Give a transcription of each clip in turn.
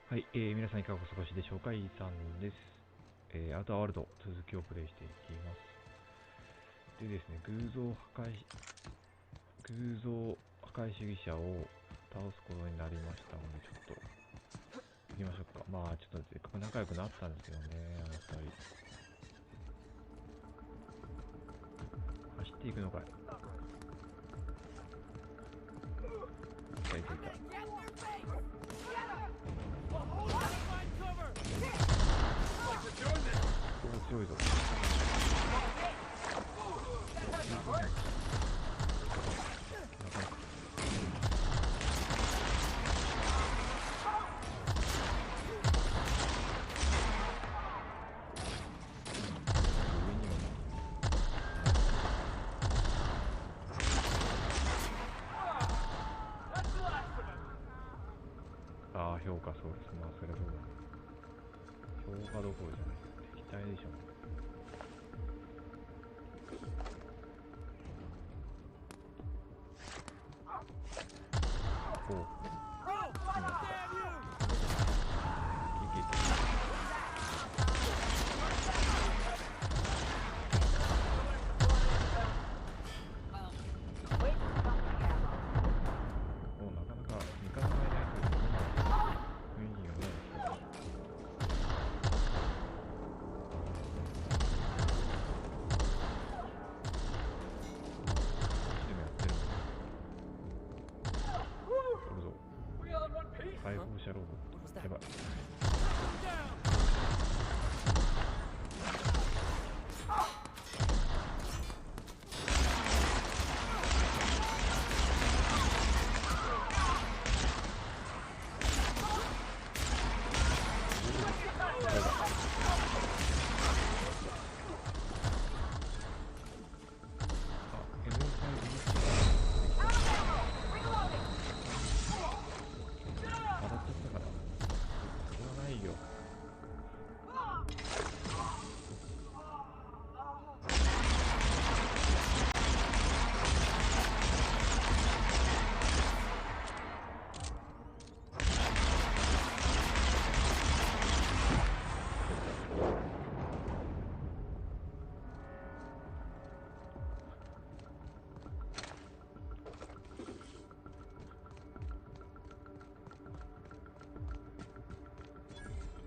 はい、皆さんいかがお過ごしでしょうか。イーさんです。アウターワールド続きをプレイしていきます。でですね、偶像破壊主義者を倒すことになりましたので、ちょっと行きましょうか。まあちょっとせっかく仲良くなったんですけどね、あの二人。走っていくのかい。いたいたいた。強いぞ。ああ、評価そうです。まあそれはそうだね。評価どころじゃない。敵対でしょ。おう。なかなか味方がいないと雰囲気がないですけど。解放者ロボット。やばい。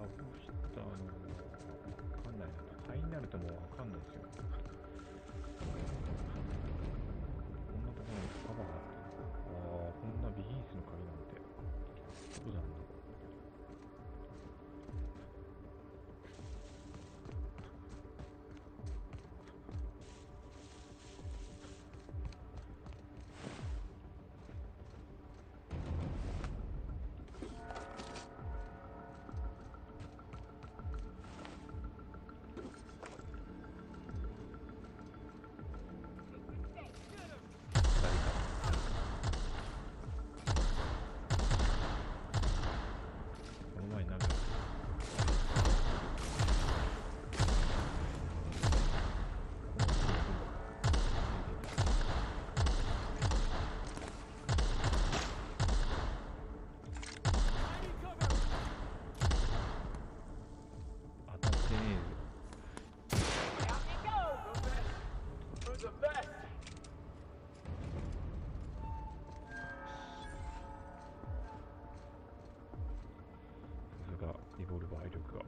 わかんないな。都会になるともうわかんないですよ。こんなところにカバーがあった。ああ、こんな備品室の鍵なんて。どこなんだ。リボルバー威力が。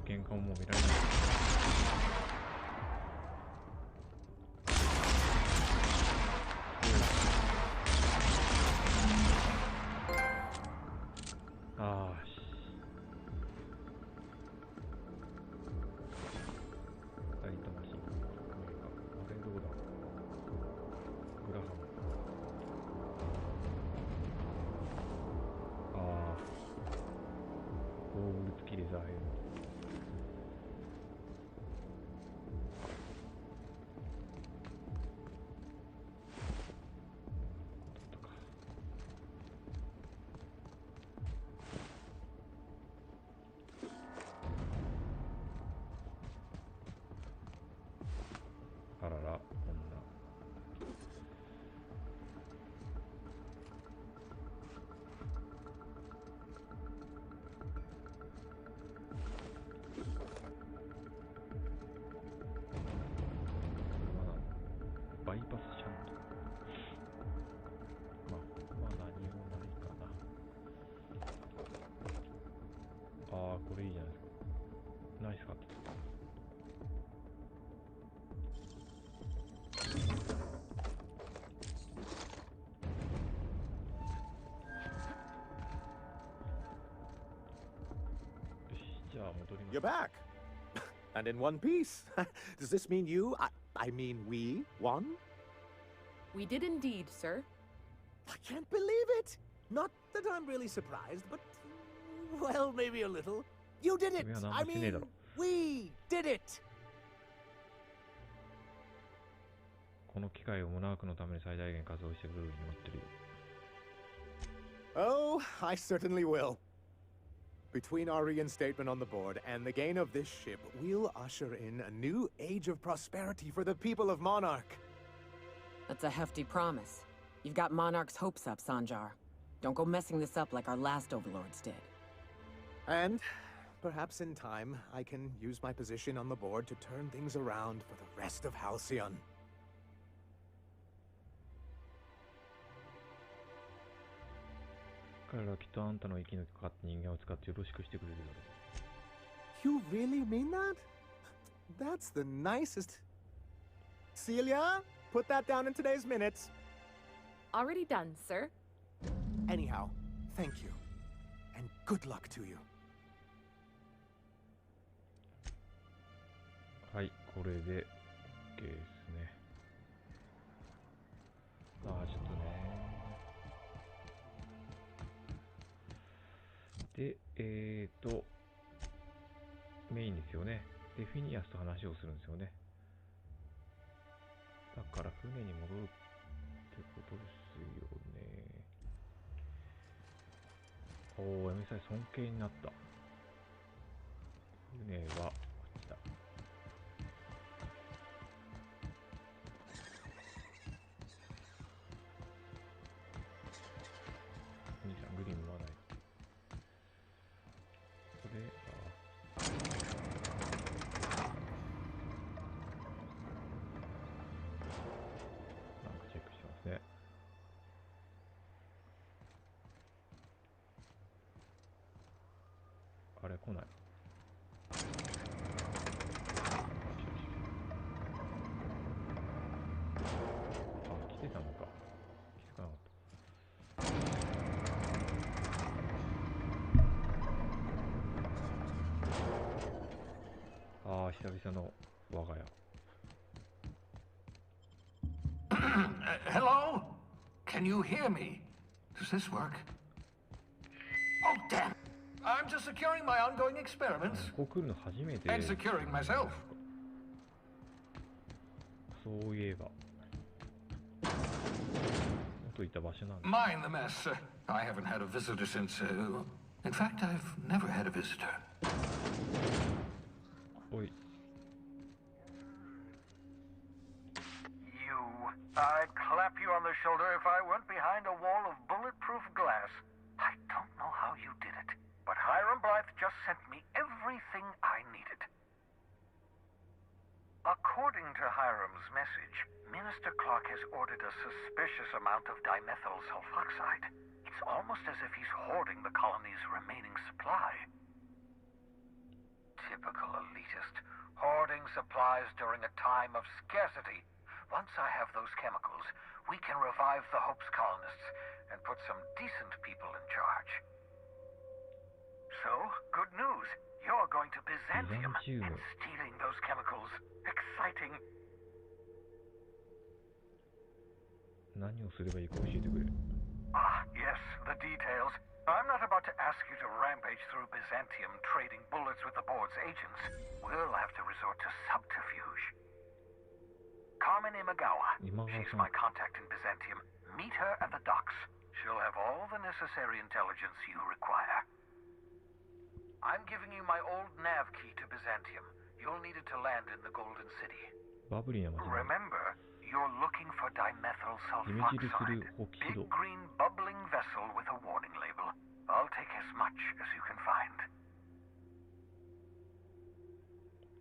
喧嘩ももう見られない。ああ、ライトマシン。あれどこだ。グラハム。ああ、ゴーグル付きレザーヘルメット。あらら、こんな。バイパスシャント。まあ何もないかな。ああ、これいいじゃないですか。ナイスカット。You're back! And in one piece. Does this mean I mean we won? We did indeed, sir. I can't believe it! Not that I'm really surprised, but... well, maybe a little. You did it! I mean, we did it! この機械をモナークのために最大限活動してくれるようになってるよ。Oh, I certainly will. Between our reinstatement on the board and the gain of this ship, we'll usher in a new age of prosperity for the people of Monarch. That's a hefty promise. You've got Monarch's hopes up, Sanjar. Don't go messing this up like our last overlords did. And perhaps in time, I can use my position on the board to turn things around for the rest of Halcyon. 彼らはきっとあんたの息のかかった人間を使ってよろしくしてくれるだろう。You really mean that? That's the nicest. Celia, put that down in today's minutes. Already done, sir. Anyhow, thank you. And good luck to you. はい、これで OK ですね。ああ、ちょっとね。で、メインですよね。で、フィニアスと話をするんですよね。だから船に戻るってことですよね。おー、エミサイ尊敬になった。船はこっちだ。兄さん、グリーンまだない。これ、なんかチェックしてますね。あれ、来ない。あ、来てたのか。気づかなかった。ああ、久々の我が家。Hello? Can you hear me? Does this work? Oh, damn! I'm just securing my ongoing experiments. ここ来るの初めて。 And securing myself. そういえば。元いた場所なんだ。 Mind the mess. I haven't had a visitor since. In fact, I've never had a visitor. おい。 I'd clap you on the shoulder if I weren't behind a wall of bulletproof glass. I don't know how you did it, but Hiram Blythe just sent me everything I needed. According to Hiram's message, Minister Clark has ordered a suspicious amount of dimethyl sulfoxide. It's almost as if he's hoarding the colony's remaining supply. Typical elitist. Hoarding supplies during a time of scarcity. Once I have those chemicals, we can revive the Hope's colonists and put some decent people in charge. So, good news. You're going to Byzantium and stealing those chemicals. Exciting. 何をすればいいか教えてくれ。Ah, yes, the details. I'm not about to ask you to rampage through Byzantium trading bullets with the board's agents. We'll have to resort to subterfuge. Carmen Imagawa. She's my contact in Byzantium. Meet her at the docks. She'll have all the necessary intelligence you require. I'm giving you my old nav key to Byzantium. You'll need it to land in the Golden City. Remember, you're looking for dimethyl sulfoxide. Big green bubbling vessel with a warning label. I'll take as much as you can find.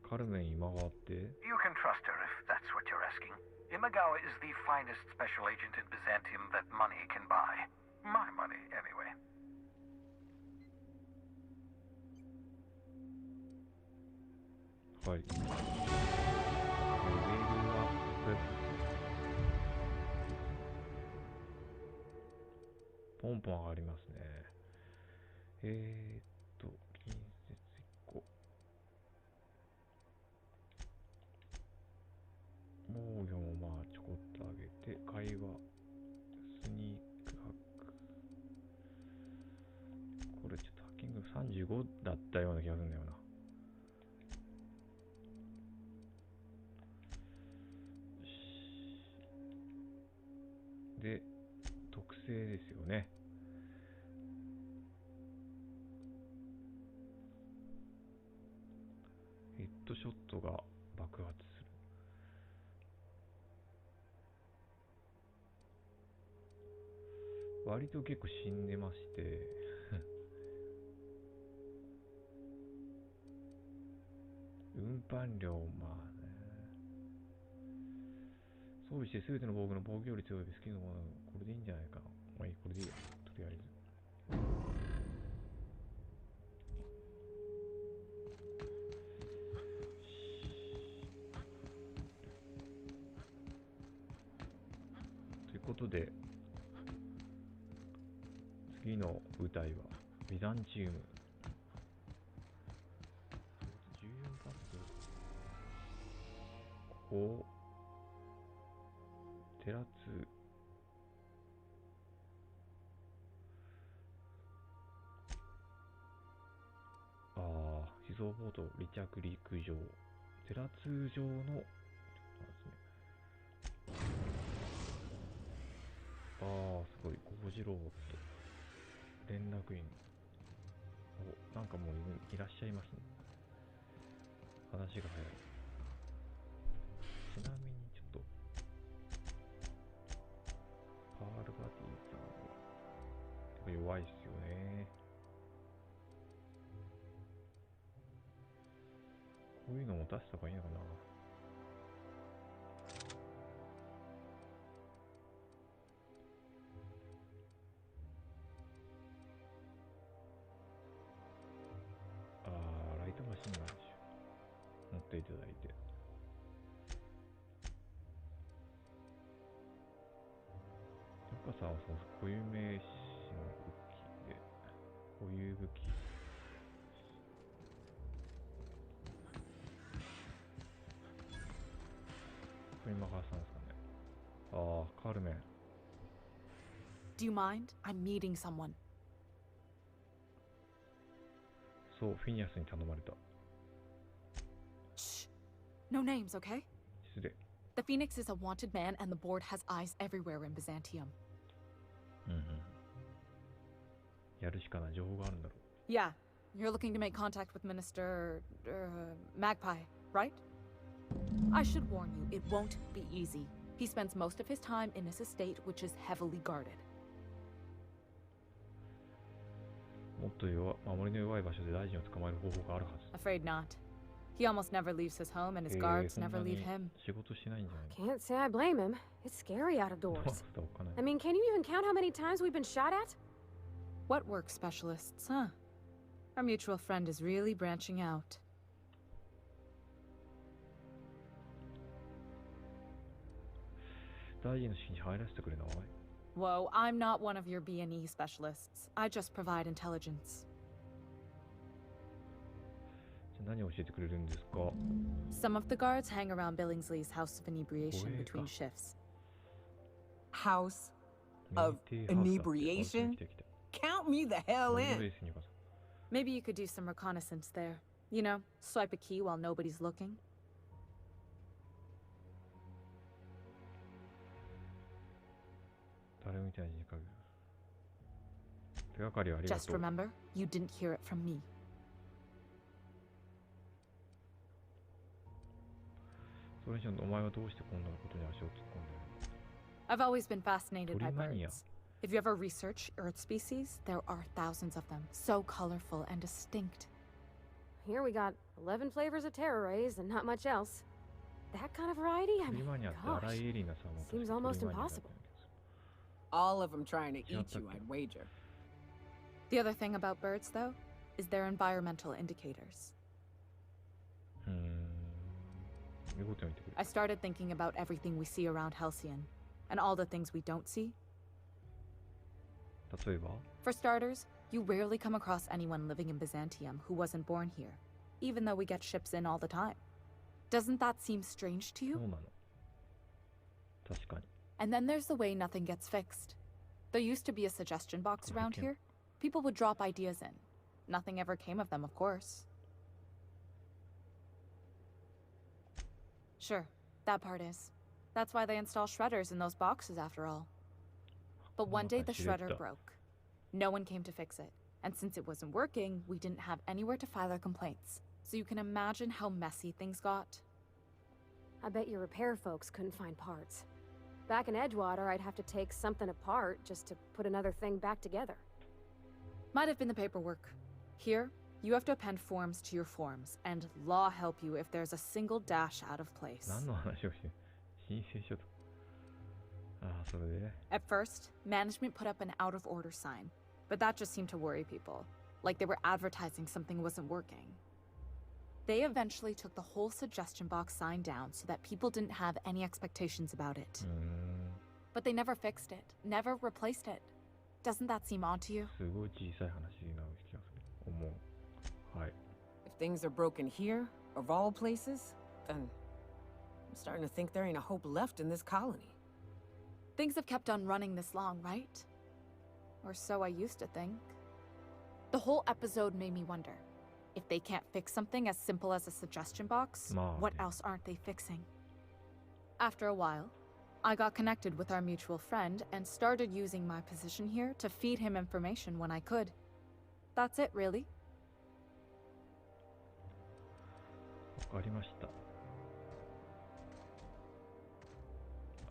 カルメン今川って You can trust her if that's what you're asking. Imagawa is the finest special agent in Byzantium that money can buy. My money, anyway. はい。レベルアップ。ポンポン上がりますね。近接1個。防御もまあちょこっと上げて、会話、スニークハック。これちょっとハッキング35だったような気がするんだよな。で、特性ですよね。ヘッドショットが爆発する。割と結構死んでまして運搬量、まあね。装備して全ての防具の防御率及びスキルのもの、これでいいんじゃないかな。まあいい、これでいいや。とりあえず。ということで、次の舞台はビザンチウム。14パック。ここテラツ秘蔵ボート離着陸場テラツ上のすごい工事ロボット連絡員なんかもういらっしゃいますね。話が早い。ちなみにちょっとパールバディさんは弱いっすよね。こういうのも出した方がいいのかな。ライトマシンなんでしょ。持っていただいて。岡さんはその固有名詞の武器で、固有武器。これ今川さんですかね。カルメン。Do you mind? I'm meeting someone. そう、フィニアスに頼まれた。Shh. No names, okay? 失礼。The Phoenix is a wanted man and the board has eyes everywhere in Byzantium. やるしかない情報があるんだろう。Yeah, you're looking to make contact with Minister Magpie, right? I should warn you, it won't be easy. He spends most of his time in his estate, which is heavily guarded. もっと守りの弱い場所で大臣を捕まえる方法があるはず。Afraid not. He almost never leaves his home and his guards never leave him. 仕事しないんじゃないの？ Can't say I blame him. It's scary out of doors. I mean, can you even count how many times we've been shot at? What work specialists, huh? Our mutual friend is really branching out. 大臣の敷地に入らせてくれない？ Whoa, I'm not one of your B&E specialists. I just provide intelligence. じゃあ何を教えてくれるんですか？ Some of the guards hang around Billingsley's House of Inebriation between shifts. House of Inebriation? Count me the hell in. Maybe you could do some reconnaissance there. You know, swipe a key while nobody's looking. 誰みたいにかける。手がかりありがとう。 Just remember, you didn't hear it from me. それにしてもお前はどうしてこんなことに足を突っ込んでる？ I've always been fascinated by Torimania. birds. If you ever research Earth species, there are thousands of them, so colorful and distinct. Here we got 11 flavors of terror rays and not much else. That kind of variety? I mean, gosh, seems almost impossible. All of them trying to eat you, I'd wager. The other thing about birds, though, is their environmental indicators. I started thinking about everything we see around Halcyon, and all the things we don't see. 例えば? For starters, you rarely come across anyone living in Byzantium who wasn't born here, even though we get ships in all the time. Doesn't that seem strange to you? そうなの。確かに。 And then there's the way nothing gets fixed. There used to be a suggestion box around here. People would drop ideas in. Nothing ever came of them, of course. Sure, that part is. That's why they install shredders in those boxes after all. But one day the shredder broke. No one came to fix it. And since it wasn't working, we didn't have anywhere to file our complaints. So you can imagine how messy things got. I bet your repair folks couldn't find parts. Back in Edgewater, I'd have to take something apart just to put another thing back together. Might have been the paperwork. Here, you have to append forms to your forms, and law help you if there's a single dash out of place. 何の話をしてる？申請書と。ああ、それで。At first, management put up an out of order sign, but that just seemed to worry people, like they were advertising something wasn't working. They eventually took the whole suggestion box sign down so that people didn't have any expectations about it. But they never fixed it, never replaced it. Doesn't that seem odd to you? すごい小さい話な気がする。思う。はい。If things are broken here, of all places, then I'm starting to think there ain't a hope left in this colony. Things have kept on running this long, right? Or so I used to think. The whole episode made me wonder. If they can't fix something as simple as a suggestion box, what else aren't they fixing? After a while, I got connected with our mutual friend and started using my position here to feed him information when I could. That's it, really. わかりました。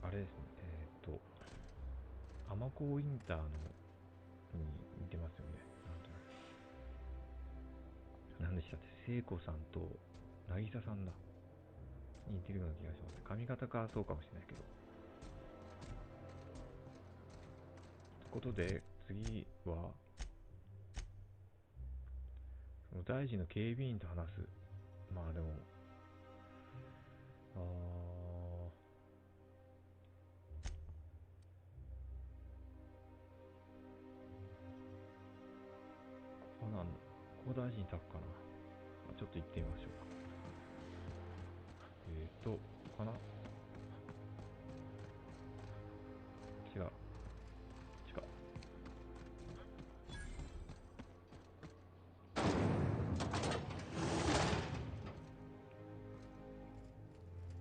あれですね。アマコインターのに似てますよね。何でしたって、聖子さんと渚さんだ。似てるような気がします。髪型かそうかもしれないけど。ということで、次は、その大臣の警備員と話す。まあでも、ここ大臣宅かな。ちょっと行ってみましょうか。かな？違う。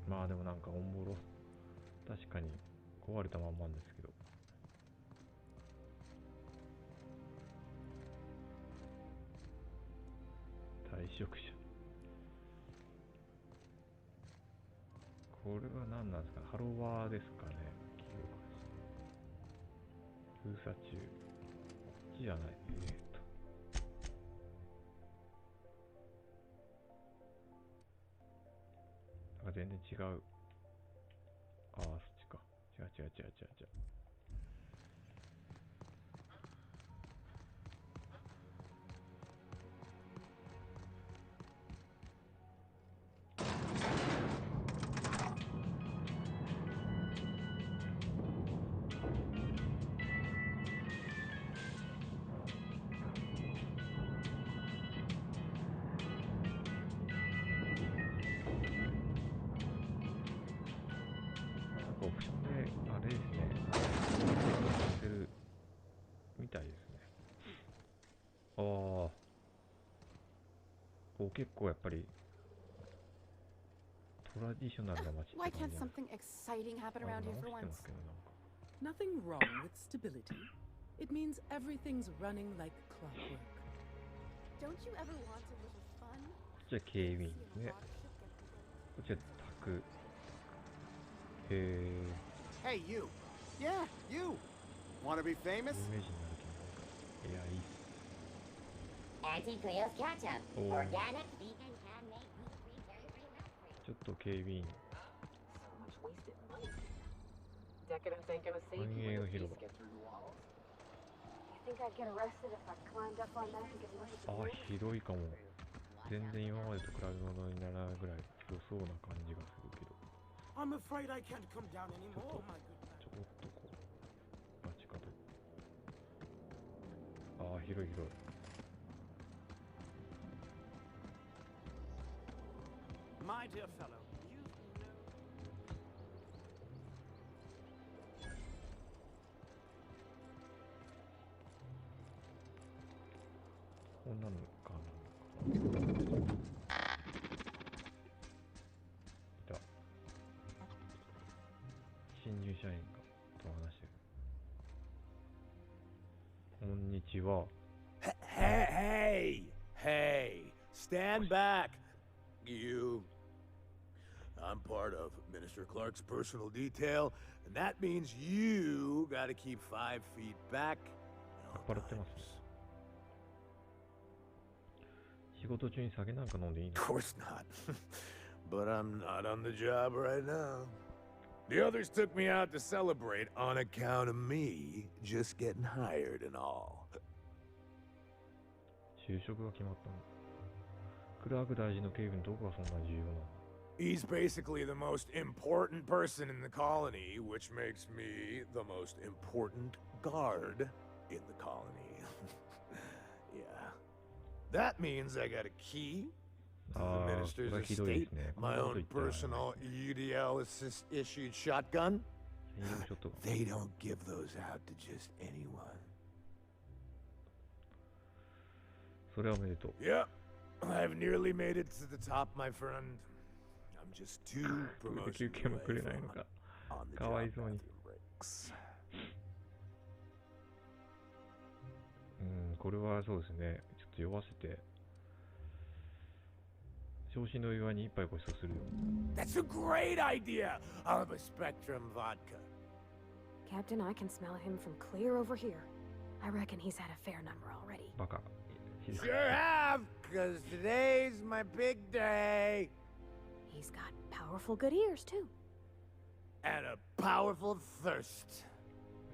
まあでもなんかおもろ。確かに壊れたまんまんですけど。退職者。これは何なんですか？ハロワーですかね。封鎖中。こっちじゃない。なんか全然違う。ああ、そっちか。違う。たいですね。ああ、こう結構やっぱりトラディショナルな街って感 Why じ can't なんです。 something exciting happen あ、 around 直 here して for ま once? すけどなんか。 Nothing wrong with stability. It means everything's running like clockwork. Don't you ever want a little fun? こっちは警備員ですね。こっちは宅。へえ。 Hey, you. Yeah, you. Wanna be 有 famous? 名人になる気分。いや、いいっす。 Anti-Creo's ketchup. Oh. Organic, vegan, handmade, gluten-free, dairy-free, milk-free. ちょっと警備員。 So much wasted money. Decadence ain't gonna save you when your feet get through the walls. You think I'd get arrested if I climbed up on that and get pushed あ、広いかも。全然今までと比べ物にならないぐらい広そうな感じがするけど。 I'm afraid I can't come down ちょっ anymore, と、 my good man. ちょこっとこう、街角。ああ、広い広い。 My dear fellow, you know... こんなのかな。いた。新入社員がと話してる。こんにちは。 Hey, stand back, you. I'm part of Minister Clark's personal detail, and that means you gotta keep 5 feet back. 酔っ払ってますね。仕事中に酒なんか飲んでいいの？ Of course not. But I'm not on the job right now. The others took me out to celebrate on account of me just getting hired and all. 就職が決まったの。クラーク大臣の警備のどこがそんな重要なの？ He's basically the most important person in the colony, which makes me the most important guard in the colony. Yeah. That means I got a key to the minister's estate, my own personal UDL issued shotgun. They don't give those out to just anyone. それはおめでとう。 Yep. I've nearly made it to the top, my friend. I'm just 2 promotions 休憩もくれないの away か。 from on the かわい job そうに。 bathroom breaks. これはそうですね。ちょっと酔わせて。昇進の祝いに一杯ご馳走するよ。 That's a great idea! I'll have a Spectrum vodka. Captain, I can smell him from clear over here. I reckon he's had a fair number already. バカ。 Sure have, because today's my big day. He's got powerful good ears, too. And a powerful thirst.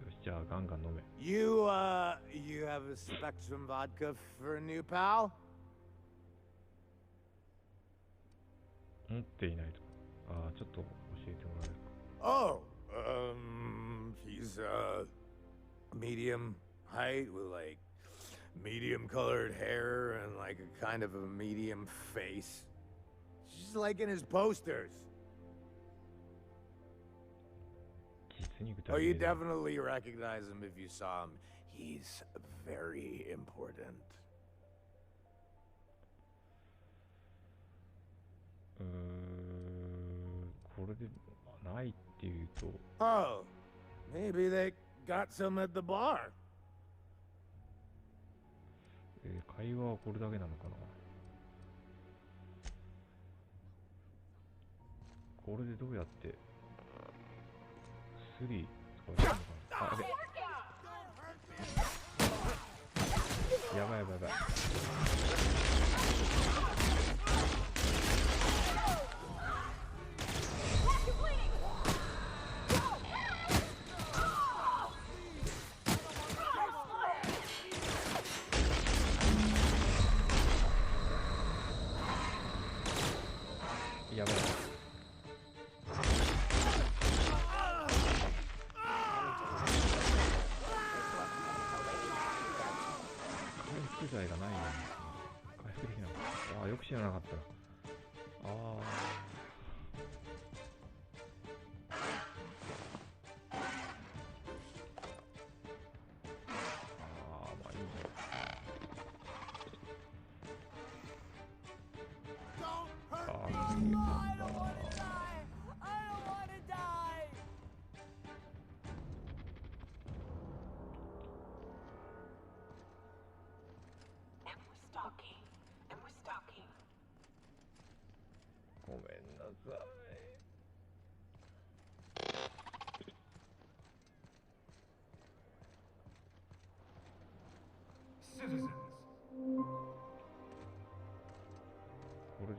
よし、じゃあガンガン飲め。 You have a Spectrum vodka for a new pal? 持っていないと。ああ、ちょっと教えてもらえるか。 Oh, he's medium height with like medium colored hair and like a kind of a medium face. Just like in his posters. 実に具 Oh, 体 you 的だ。 definitely recognize him if you saw him. He's very important. これでないっていうと、 Oh, maybe they got some at the bar. 会話はこれだけなのかな。これでどうやってスリー使えるのかな。あ、やばいやばいやばい。やばい。回復剤がないんですね。回復できなかった。ああ、よく知らなかったな。ああ。さい。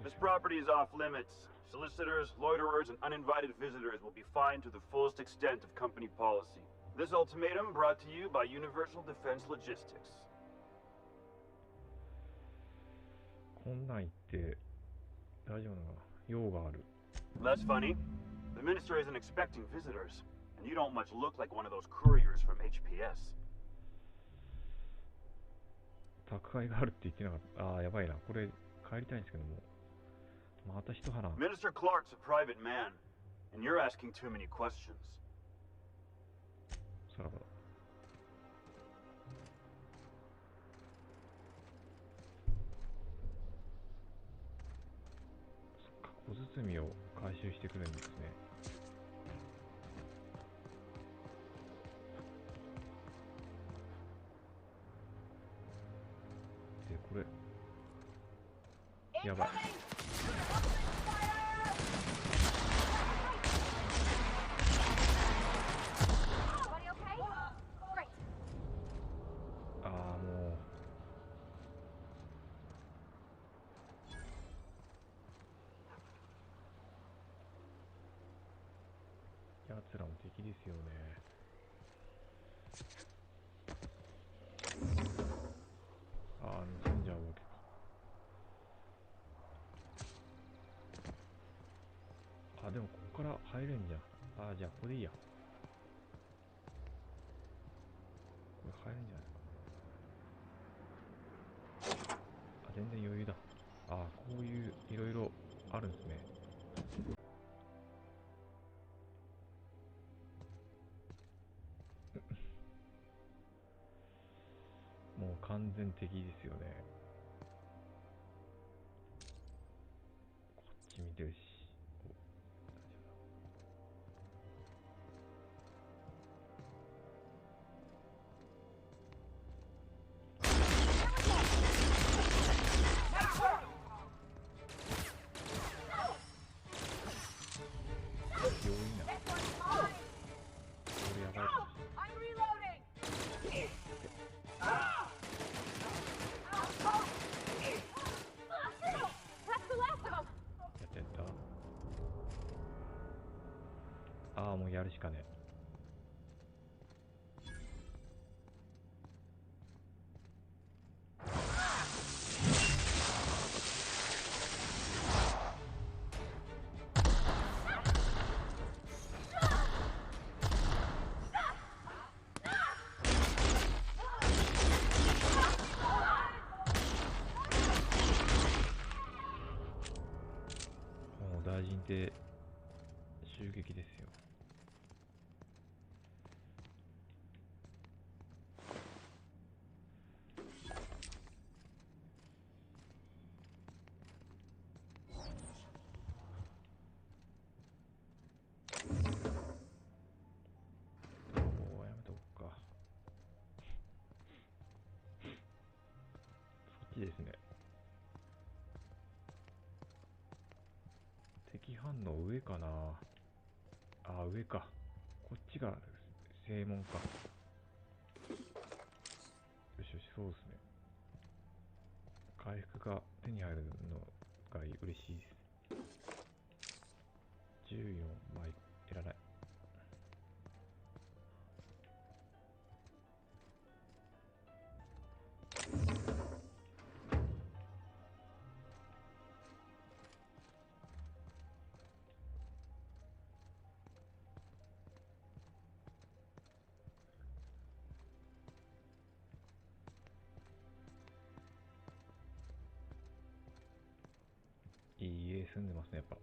This property is off limits. Solicitors, loiterers, and uninvited visitors will be fined to the fullest extent of company policy. This ultimatum brought to you by Universal Defense Logistics. こんなん言って大丈夫なのかな。用がある。That's funny. The minister isn't expecting visitors, and you don't much look like one of those couriers from HPS. 宅配があるって言ってなかった。ああ、やばいな。これ帰りたいんですけども。また一花。Minister Clark's a private man, and you're asking too many questions. さらばだ。そっか、小包を回収してくれるんですね。で、これ。やばい。ああ、もう。奴らも敵ですよね。ああ、盗んじゃうわけか。あ、でもここから入れんじゃん。ああ、じゃあここでいいや。これ入れんじゃないですか。あ、全然余裕だ。ああ、こういういろいろあるんですね。もう完全敵ですよね。こっち見てるし。ああ、もうやるしかね。もう大臣って襲撃ですよ。ですね。敵反応上かな。あ、上か。こっちが正門か。よしよし、そうですね。回復が手に入るのが嬉しいです。14枚いらない。いい家住んでますね、やっぱ。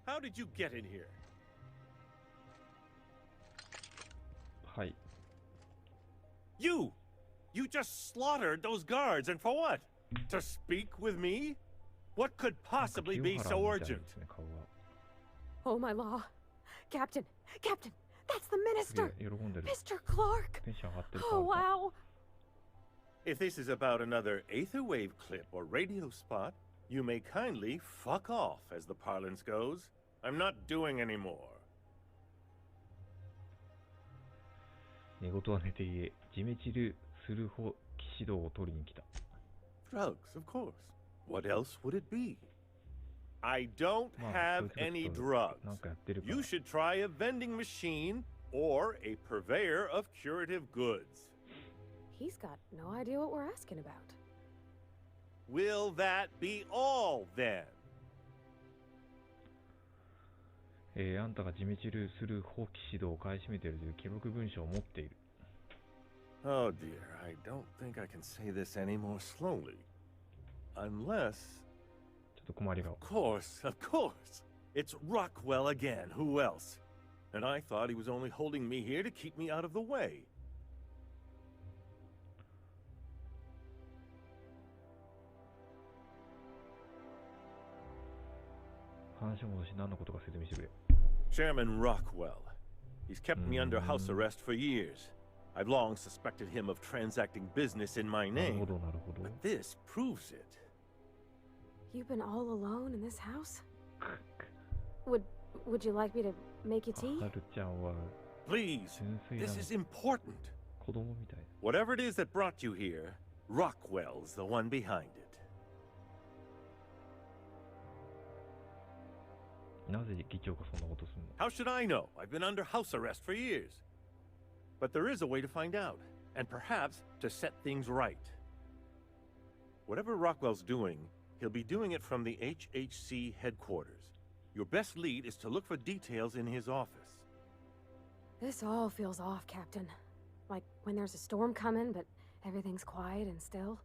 How did you get in here? はい。You just slaughtered those guards, and for what? To speak with me? What could possibly be so urgent? Oh my law. Captain, that's the minister! Mr. Clark! Oh wow! If this is about another Aetherwave clip or radio spot, you may kindly fuck off, as the parlance goes. I'm not doing any more. 寝言は寝て言え、ジメチルする方騎士道を取りに来た。Drugs, of course. What else would it be? I don't have any drugs. You should try a vending machine or a purveyor of curative goods. He's got no idea what we're asking about. Will that be all, then? あんたがジメチルする法騎士道を買い占めているという記録文書を持っている。Oh dear, I don't think I can say this any more slowly. Unless... ちょっと困りが。Of course. It's Rockwell again. Who else? And I thought he was only holding me here to keep me out of the way. 話を戻し何のことか説明してくれ。Chairman Rockwell. He's kept me under house arrest for years. I've long suspected him of transacting business in my name. But this proves it. You've been all alone in this house? Would you like me to make you tea? Please, this is important. Whatever it is that brought you here, Rockwell's the one behind it. なぜ議長がそんなことするの? How should I know? I've been under house arrest for years. But there is a way to find out, and perhaps to set things right. Whatever Rockwell's doing, he'll be doing it from the HHC headquarters. Your best lead is to look for details in his office. This all feels off, Captain. Like when there's a storm coming, but everything's quiet and still.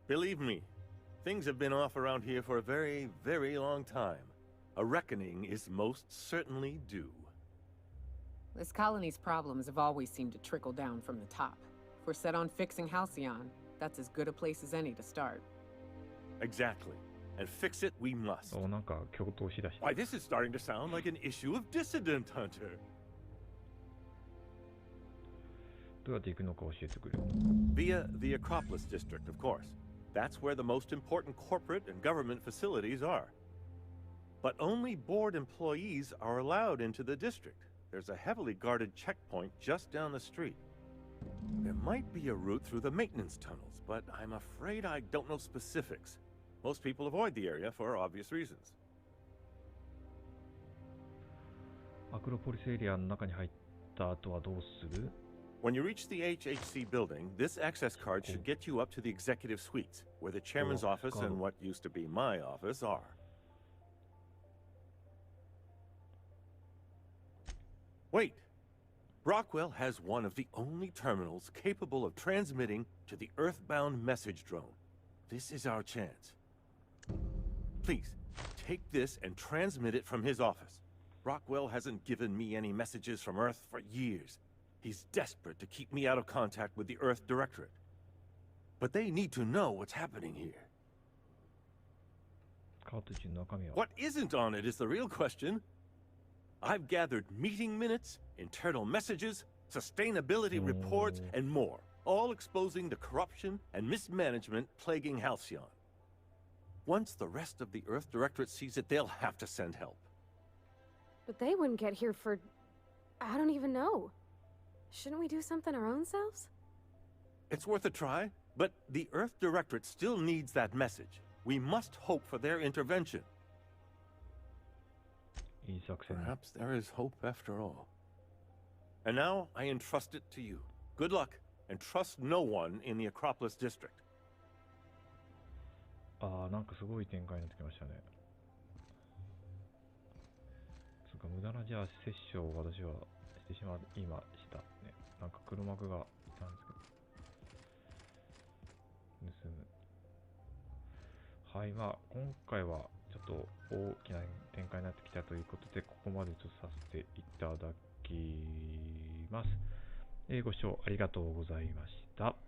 Believe me, things have been off around here for a very, very long time. A reckoning is most certainly due. This colony's problems have always seemed to trickle down from the top. If we're set on fixing Halcyon, that's as good a place as any to start. Exactly. And fix it we must. Why, this is starting to sound like an issue of Dissident Hunter. Via the Acropolis District, of course. That's where the most important corporate and government facilities are. But only board employees are allowed into the district. There's a heavily guarded checkpoint just down the street. There might be a route through the maintenance tunnels, but I'm afraid I don't know specifics. Most people avoid the area for obvious reasons. アクロポリスエリアの中に入った後はどうする? When you reach the HHC building, this access card should get you up to the executive suites, where the chairman's office and what used to be my office are. Wait! Rockwell has one of the only terminals capable of transmitting to the Earthbound message drone. This is our chance. Please, take this and transmit it from his office. Rockwell hasn't given me any messages from Earth for years. He's desperate to keep me out of contact with the Earth Directorate. But they need to know what's happening here. What isn't on it is the real question. I've gathered meeting minutes, internal messages, sustainability reports, and more, all exposing the corruption and mismanagement plaguing Halcyon. Once the rest of the Earth Directorate sees it, they'll have to send help. But they wouldn't get here for... I don't even know. Shouldn't we do something our own selves? It's worth a try, but the Earth Directorate still needs that message. We must hope for their intervention. Perhaps there is hope after all. And now I entrust it to you. Good luck, and trust no one in the Acropolis District. ああ、なんかすごい展開になってきましたね。つうか無駄なじゃあ殺生を私はしてしま今したね。なんか黒幕がいたんですけど。盗む。はい、まあ今回はちょっと大きな展開になってきたということで、ここまでとさせていただきます。ご視聴ありがとうございました。